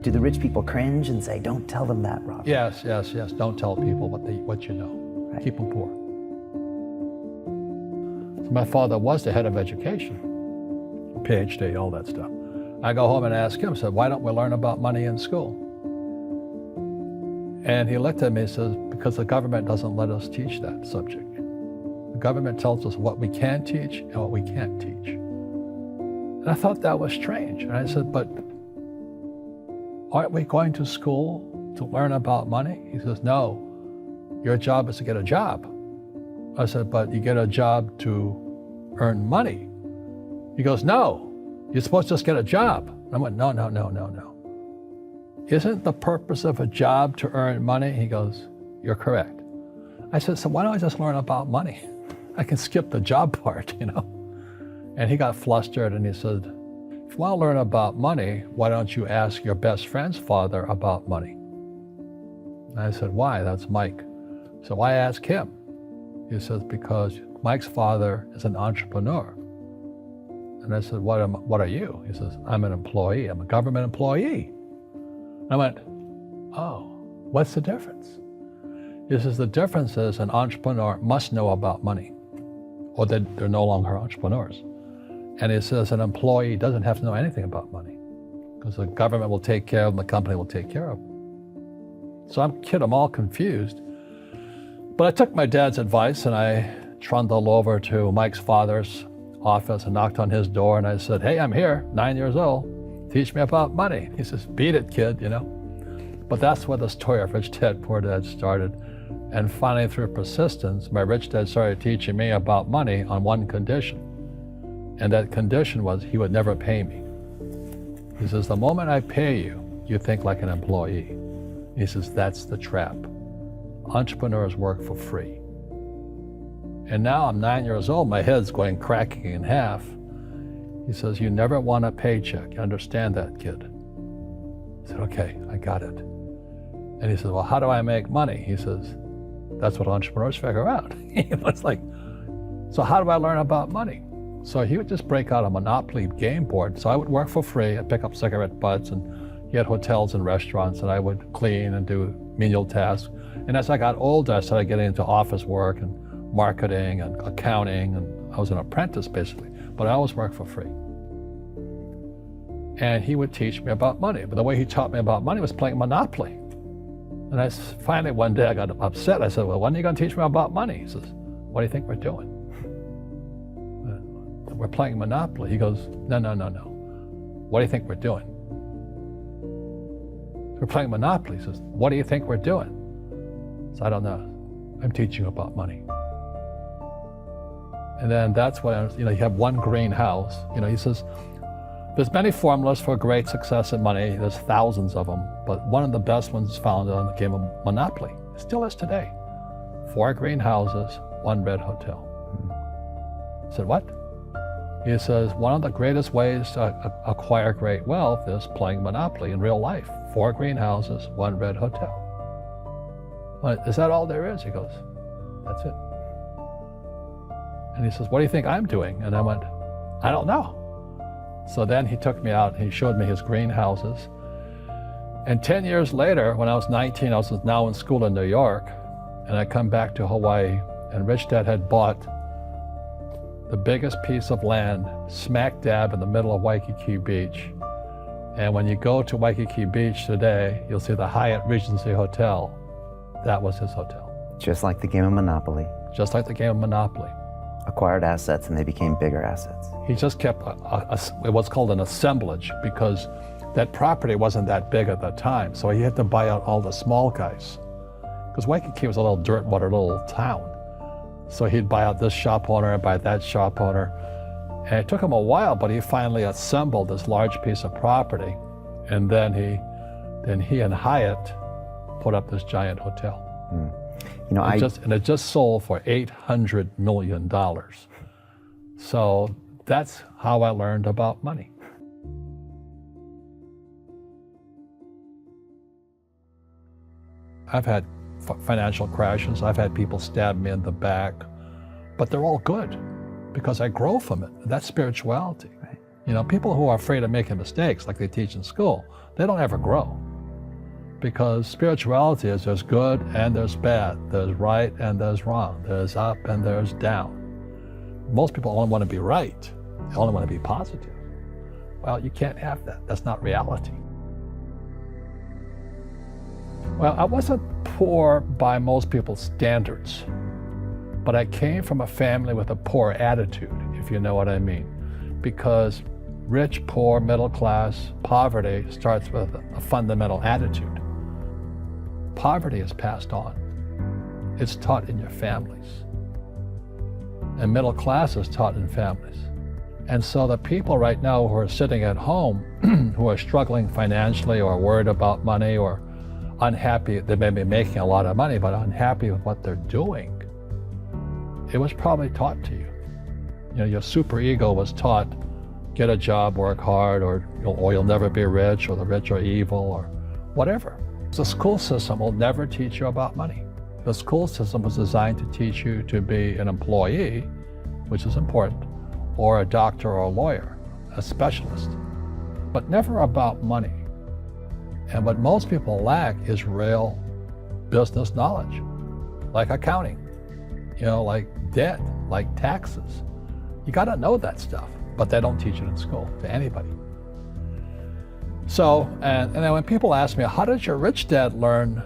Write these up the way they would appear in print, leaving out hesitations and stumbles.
Do the rich people cringe and say, don't tell them that, Robert? Yes. Don't tell people what you know. Right. Keep them poor. So my father was the head of education, PhD, all that stuff. I go home and ask him, said, why don't we learn about money in school? And he looked at me and says, because the government doesn't let us teach that subject. The government tells us what we can teach and what we can't teach. And I thought that was strange. And I said, but aren't we going to school to learn about money? He says, no, your job is to get a job. I said, but you get a job to earn money. He goes, no, you're supposed to just get a job. And I went, no. Isn't the purpose of a job to earn money? He goes, you're correct. I said, so why don't I just learn about money? I can skip the job part, you know? And he got flustered and he said, if you want to learn about money, why don't you ask your best friend's father about money? And I said, why? That's Mike. So why ask him? He says, because Mike's father is an entrepreneur. And I said, what are you? He says, I'm an employee. I'm a government employee. I went, oh, what's the difference? He says, the difference is an entrepreneur must know about money, or they're no longer entrepreneurs. And he says an employee doesn't have to know anything about money, because the government will take care of them, the company will take care of them. So I'm all confused. But I took my dad's advice and I trundled over to Mike's father's office and knocked on his door and I said, hey, I'm here, 9 years old. Teach me about money. He says, beat it, kid, you know. But that's where the story of Rich Dad, Poor Dad started. And finally, through persistence, my rich dad started teaching me about money on one condition. And that condition was he would never pay me. He says, the moment I pay you, you think like an employee. He says, that's the trap. Entrepreneurs work for free. And now I'm 9 years old, my head's going cracking in half. He says, you never want a paycheck. You understand that, kid? I said, okay, I got it. And he says, well, how do I make money? He says, that's what entrepreneurs figure out. It's like, so how do I learn about money? So he would just break out a Monopoly game board. So I would work for free. I'd pick up cigarette butts, and he had hotels and restaurants, and I would clean and do menial tasks. And as I got older, I started getting into office work and marketing and accounting, and I was an apprentice basically, but I always worked for free. And he would teach me about money, but the way he taught me about money was playing Monopoly. And finally one day I got upset. I said, well, when are you going to teach me about money? He says, what do you think we're doing? We're playing Monopoly. He goes, no. What do you think we're doing? We're playing Monopoly. He says, what do you think we're doing? So I don't know. I'm teaching you about money. And then that's when, you have one green house. He says, there's many formulas for great success in money. There's thousands of them, but one of the best ones is found on the game of Monopoly. It still is today. 4 green houses, 1 red hotel. I said, what? He says, one of the greatest ways to acquire great wealth is playing Monopoly in real life. 4 green houses, 1 red hotel. Well, is that all there is? He goes, that's it. And he says, what do you think I'm doing? And I went, I don't know. So then he took me out and he showed me his greenhouses. And 10 years later, when I was 19, I was now in school in New York, and I come back to Hawaii, and Rich Dad had bought the biggest piece of land smack dab in the middle of Waikiki Beach. And when you go to Waikiki Beach today, you'll see the Hyatt Regency Hotel. That was his hotel. Just like the game of Monopoly. Just like the game of Monopoly. Acquired assets and they became bigger assets. He just kept what's called an assemblage, because that property wasn't that big at the time. So he had to buy out all the small guys. Because Waikiki was a little dirt water little town. So he'd buy out this shop owner and buy that shop owner. And it took him a while, but he finally assembled this large piece of property. And then he and Hyatt put up this giant hotel. And it just sold for $800 million. So that's how I learned about money. I've had financial crashes. I've had people stab me in the back, but they're all good because I grow from it. That's spirituality. Right. You know, people who are afraid of making mistakes, like they teach in school, they don't ever grow. Because spirituality is there's good and there's bad, there's right and there's wrong, there's up and there's down. Most people only want to be right, they only want to be positive. Well, you can't have that. That's not reality. Well, I wasn't poor by most people's standards, but I came from a family with a poor attitude, if you know what I mean. Because rich, poor, middle class, poverty starts with a fundamental attitude. Poverty is passed on. It's taught in your families. And middle class is taught in families. And so the people right now who are sitting at home, who are struggling financially or worried about money or unhappy, they may be making a lot of money, but unhappy with what they're doing, it was probably taught to you. You know, your superego was taught, get a job, work hard, or you'll never be rich, or the rich are evil, or whatever. The school system will never teach you about money. The school system was designed to teach you to be an employee, which is important, or a doctor or a lawyer, a specialist, but never about money. And what most people lack is real business knowledge, like accounting, you know, like debt, like taxes. You got to know that stuff, but they don't teach it in school to anybody. So, and then when people ask me, how did your rich dad learn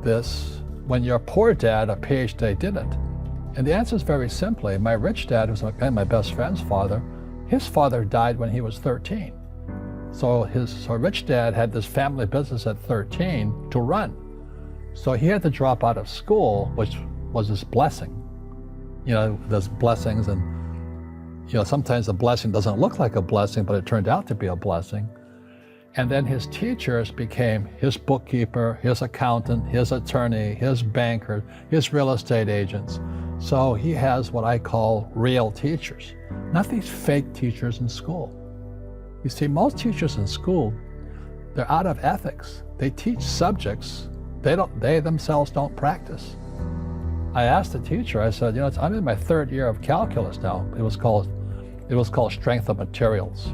this when your poor dad, a PhD, didn't? And the answer is very simply, my rich dad, who's my best friend's father, his father died when he was 13. So his rich dad had this family business at 13 to run. So he had to drop out of school, which was his blessing. You know, there's blessings, and you know, sometimes the blessing doesn't look like a blessing, but it turned out to be a blessing. And then his teachers became his bookkeeper, his accountant, his attorney, his banker, his real estate agents. So he has what I call real teachers, not these fake teachers in school. You see, most teachers in school, they're out of ethics. They teach subjects they themselves don't practice. I asked the teacher, I said, you know, I'm in my third year of calculus now. It was called strength of materials.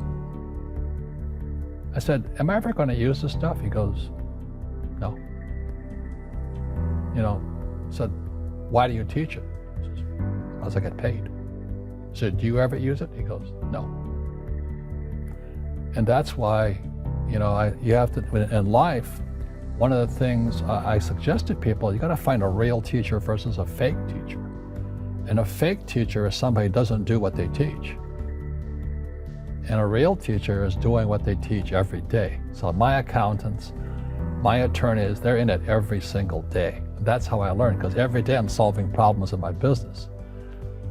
I said, am I ever going to use this stuff? He goes, no. You know, I said, why do you teach it? He says, because I get paid. I said, do you ever use it? He goes, no. And that's why, you know, you have to, in life, one of the things I suggest to people, you got to find a real teacher versus a fake teacher. And a fake teacher is somebody who doesn't do what they teach. And a real teacher is doing what they teach every day. So my accountants, my attorneys, they're in it every single day. That's how I learn, because every day I'm solving problems in my business.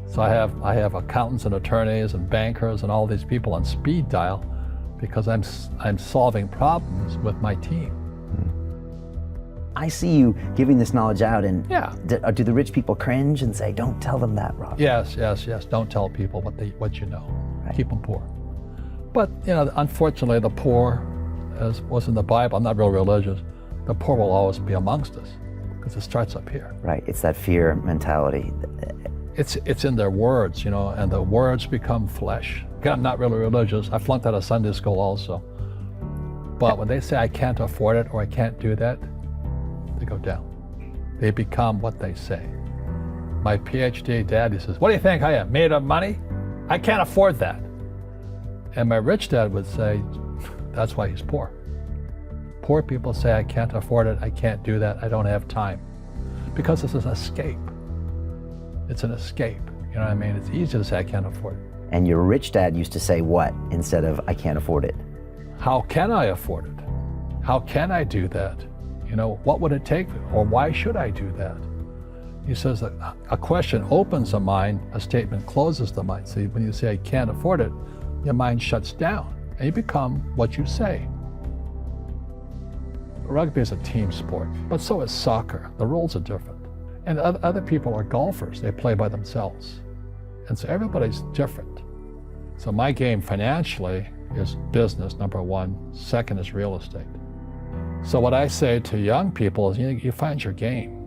So I have accountants and attorneys and bankers and all these people on speed dial because I'm solving problems with my team. I see you giving this knowledge out, and Yeah. do the rich people cringe and say, don't tell them that, Rob? Yes. Don't tell people what you know. Right. Keep them poor. But, you know, unfortunately, the poor, as was in the Bible, I'm not real religious, the poor will always be amongst us because it starts up here. Right, it's that fear mentality. It's in their words, you know, and the words become flesh. Again, I'm not really religious. I flunked out of Sunday school also. But when they say I can't afford it or I can't do that, they go down. They become what they say. My PhD daddy says, what do you think I am, made of money? I can't afford that. And my rich dad would say, that's why he's poor. Poor people say, I can't afford it, I can't do that, I don't have time. Because it's an escape. It's an escape, you know what I mean? It's easy to say, I can't afford it. And your rich dad used to say what instead of, I can't afford it? How can I afford it? How can I do that? You know, what would it take, or why should I do that? He says that a question opens the mind, a statement closes the mind. See, when you say, I can't afford it, your mind shuts down, and you become what you say. Rugby is a team sport, but so is soccer. The rules are different. And other people are golfers. They play by themselves. And so everybody's different. So my game financially is business, number one. Second is real estate. So what I say to young people is, you find your game.